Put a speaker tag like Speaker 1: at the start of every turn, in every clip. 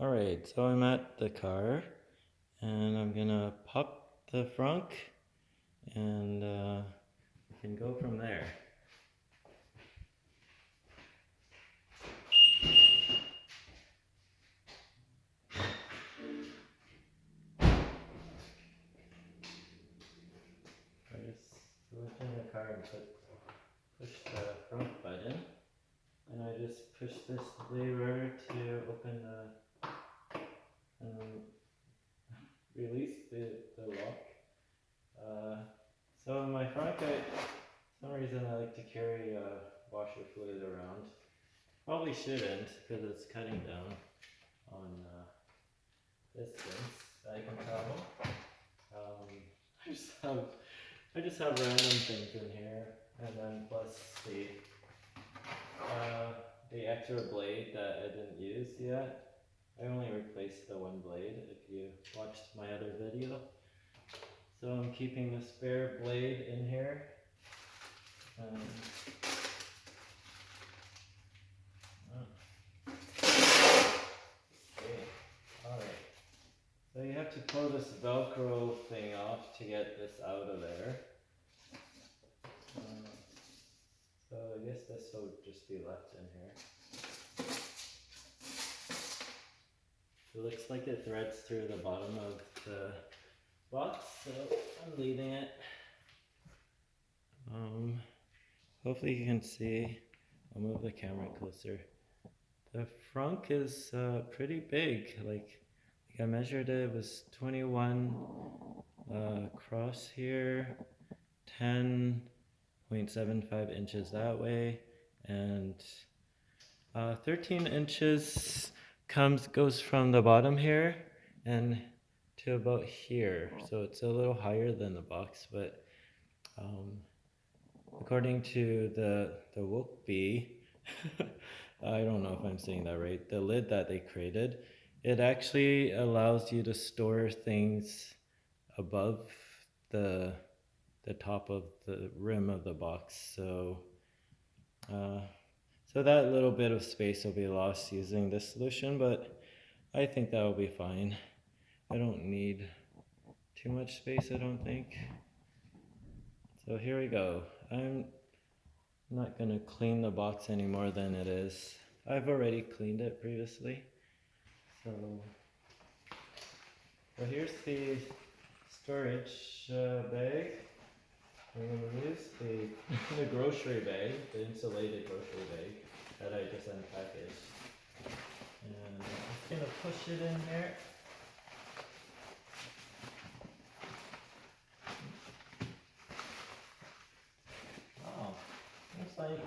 Speaker 1: Alright, so I'm at the car and I'm gonna pop the frunk and we can go from there. I just go in the car and push the front button and I just push this lever to open and release the lock. So in my front, for some reason I like to carry washer fluid around. Probably shouldn't because it's cutting down on distance. I can tell. Um, I just have random things in here, and then plus the extra blade that I didn't use yet. I only replaced the one blade. If you watched my other video, so I'm keeping the spare blade in here. Okay, alright. So you have to pull this Velcro thing off to get this out of there. So I guess this will just be left in here. It looks like it threads through the bottom of the box, so I'm leaving it. Hopefully you can see. I'll move the camera closer. The frunk is pretty big. Like I measured it, it was 21 across here, 10.75 inches that way, and 13 inches goes from the bottom here and to about here. So it's a little higher than the box, but according to the Wokbi, I don't know if I'm saying that right, the lid that they created, it actually allows you to store things above the top of the rim of the box. So so that little bit of space will be lost using this solution, but I think that will be fine. I don't need too much space, I don't think. So here we go. I'm not going to clean the box any more than it is. I've already cleaned it previously. So here's the storage bag. I'm going to use the grocery bag, the insulated grocery bag that I just unpackaged. And I'm just going to push it in here. Oh, looks like,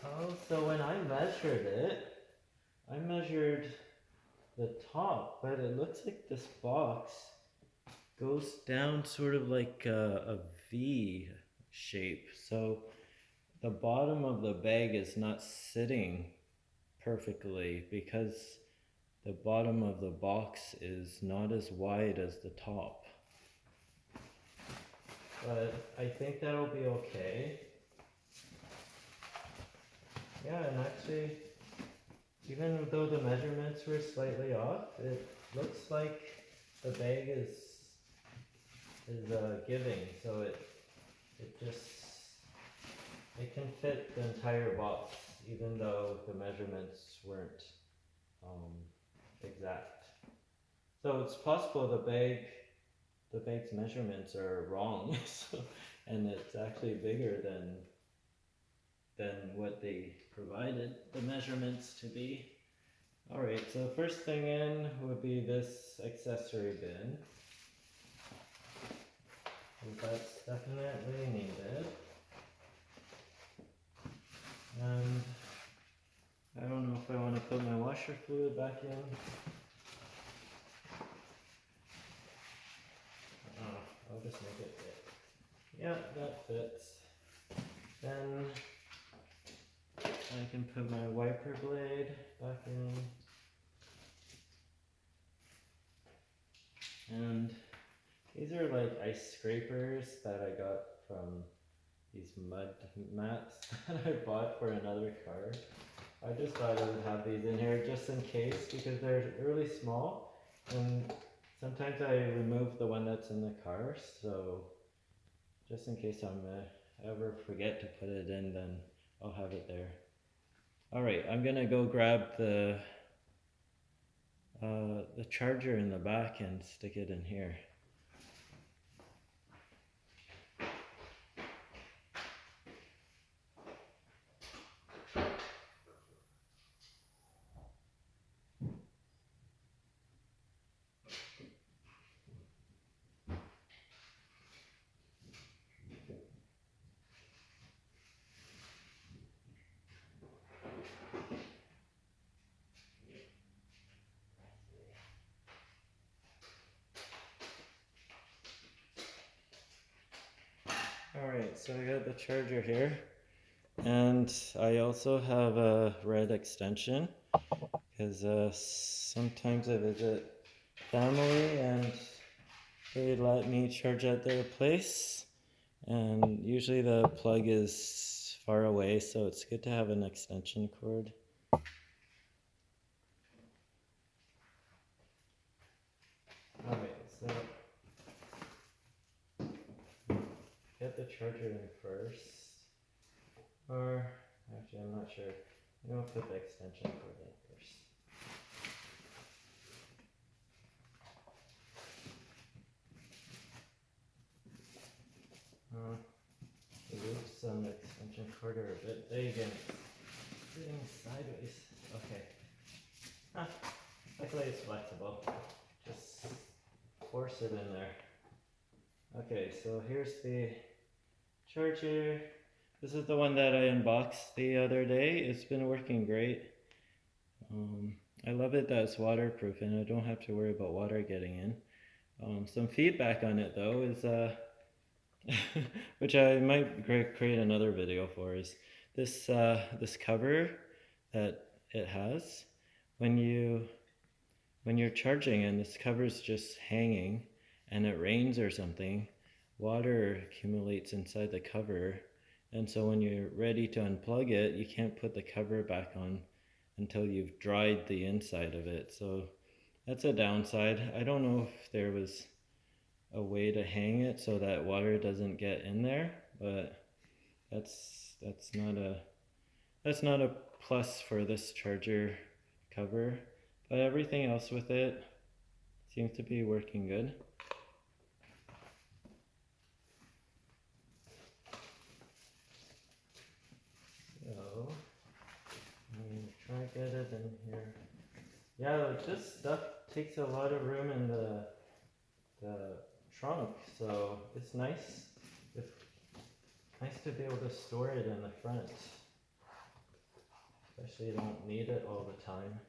Speaker 1: oh, so when I measured it, I measured the top, but it looks like this box goes down sort of like a V shape. So the bottom of the bag is not sitting perfectly because the bottom of the box is not as wide as the top. But I think that'll be okay. Yeah, and actually, even though the measurements were slightly off, it looks like the bag is giving, so it can fit the entire box, even though the measurements weren't exact. So it's possible the bag's measurements are wrong, and it's actually bigger than what they provided the measurements to be. Alright, so first thing in would be this accessory bin. That's definitely needed. And I don't know if I want to put my washer fluid back in. I'll just make it fit. Yeah, that fits. Then I can put my wiper blade back in. And these are like ice scrapers that I got from these mud mats that I bought for another car. I just thought I would have these in here just in case because they're really small and sometimes I remove the one that's in the car, so just in case I'm ever forget to put it in, then I'll have it there. Alright, I'm gonna go grab the charger in the back and stick it in here. Alright, so I got the charger here, and I also have a red extension, because sometimes I visit family and they let me charge at their place, and usually the plug is far away, so it's good to have an extension cord. Alright, so get the charger in first. Or, actually I'm not sure. I'm going to put the extension cord in first. The loops on the extension cord are a bit big and it's sitting sideways. Okay. Luckily it's flexible. Just force it in there. Okay, so here's the charger. This is the one that I unboxed the other day. It's been working great. I love it that it's waterproof and I don't have to worry about water getting in. Some feedback on it though is, which I might create another video for, is this this cover that it has. When you're charging and this cover's just hanging and it rains or something, water accumulates inside the cover, and so when you're ready to unplug it, you can't put the cover back on until you've dried the inside of it. So that's a downside. I don't know if there was a way to hang it so that water doesn't get in there, but that's not a plus for this charger cover. But everything else with it seems to be working good. So I'm gonna try to get it in here. Yeah, like this stuff takes a lot of room in the trunk, so it's nice. It's nice to be able to store it in the front. Especially you don't need it all the time.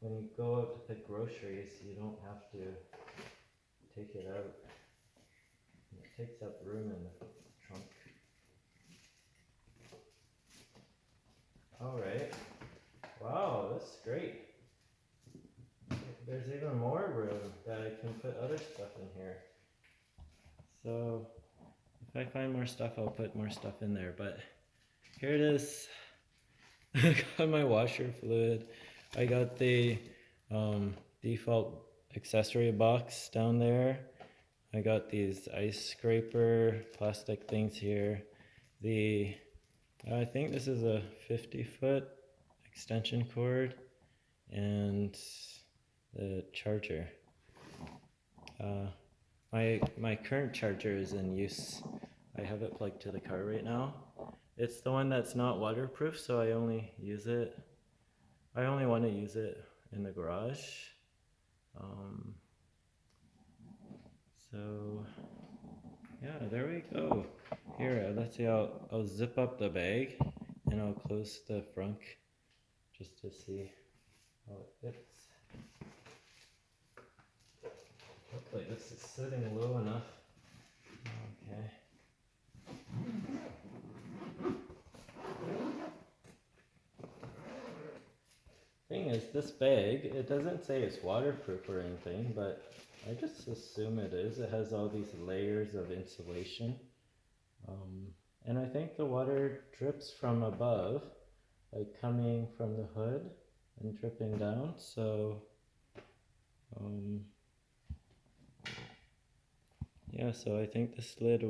Speaker 1: When you go out to pick groceries, you don't have to take it out. It takes up room in the trunk. Alright. Wow, that's great. There's even more room that I can put other stuff in here. So if I find more stuff, I'll put more stuff in there. But here it is. I got my washer fluid. I got the default accessory box down there. I got these ice scraper plastic things here. I think this is a 50-foot extension cord and the charger. My current charger is in use. I have it plugged to the car right now. It's the one that's not waterproof, so I only want to use it in the garage. So yeah, there we go. Here, let's see, I'll zip up the bag and I'll close the frunk just to see how it fits. Hopefully this is sitting low enough. Okay. Thing is, this bag, it doesn't say it's waterproof or anything, but I just assume it is. It has all these layers of insulation. And I think the water drips from above, like coming from the hood and dripping down. So yeah, so I think this lid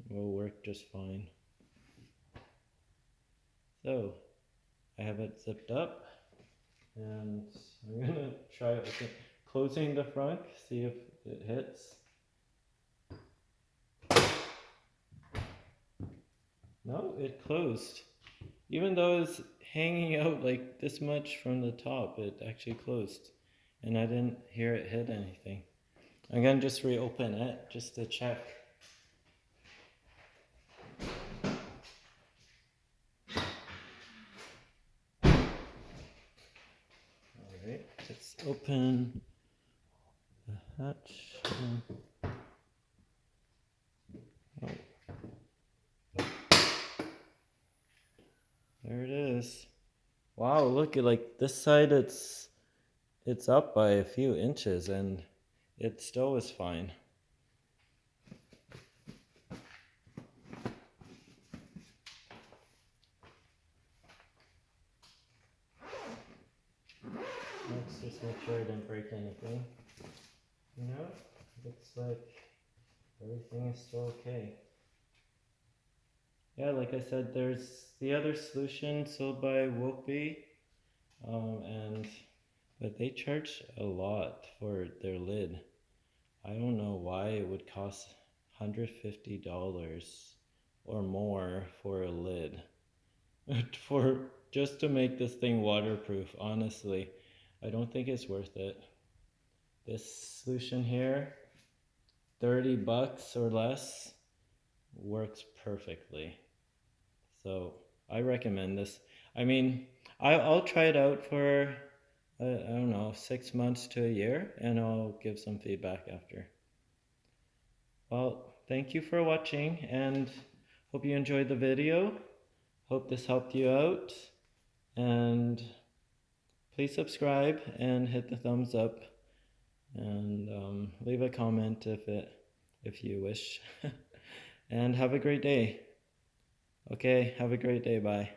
Speaker 1: will work just fine. So I have it zipped up, and I'm gonna try it with closing the frunk, see if it hits. No, it closed. Even though it's hanging out like this much from the top, it actually closed. And I didn't hear it hit anything. I'm gonna just reopen it just to check. Alright, let's open the hatch. Oh. There it is. Wow, look at like this side it's up by a few inches and it still is fine. Let's just make sure I didn't break anything. You know, looks like everything is still okay. Yeah, like I said, there's the other solution sold by Whoopee, but they charge a lot for their lid. I don't know why it would cost $150 or more for a lid. For just to make this thing waterproof, honestly, I don't think it's worth it. This solution here, $30 or less, works perfectly. So I recommend this. I mean, I'll try it out for, I don't know, 6 months to a year, and I'll give some feedback after. Well, thank you for watching, and hope you enjoyed the video. Hope this helped you out, and please subscribe and hit the thumbs up, and leave a comment if you wish. And have a great day. Okay, have a great day. Bye.